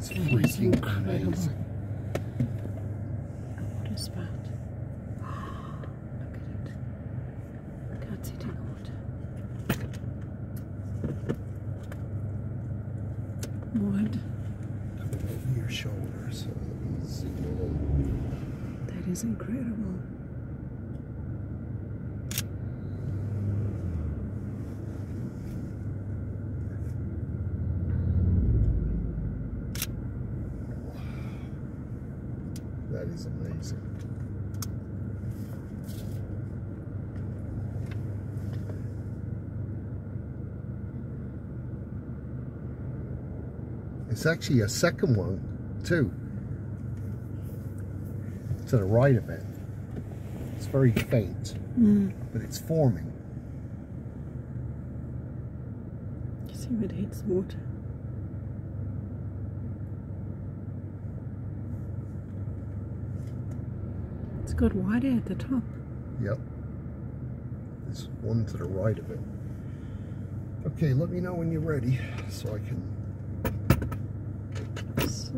is freaking amazing. Waterspout. Look at it. Can't sit in the water. Wood. Over your shoulder, so let me zoom in. That is incredible. That is amazing. It's actually a second one too, to the right of it. It's very faint, but it's forming. You see when it hits the water. It's got water at the top. Yep. There's one to the right of it. Okay, let me know when you're ready so I can... So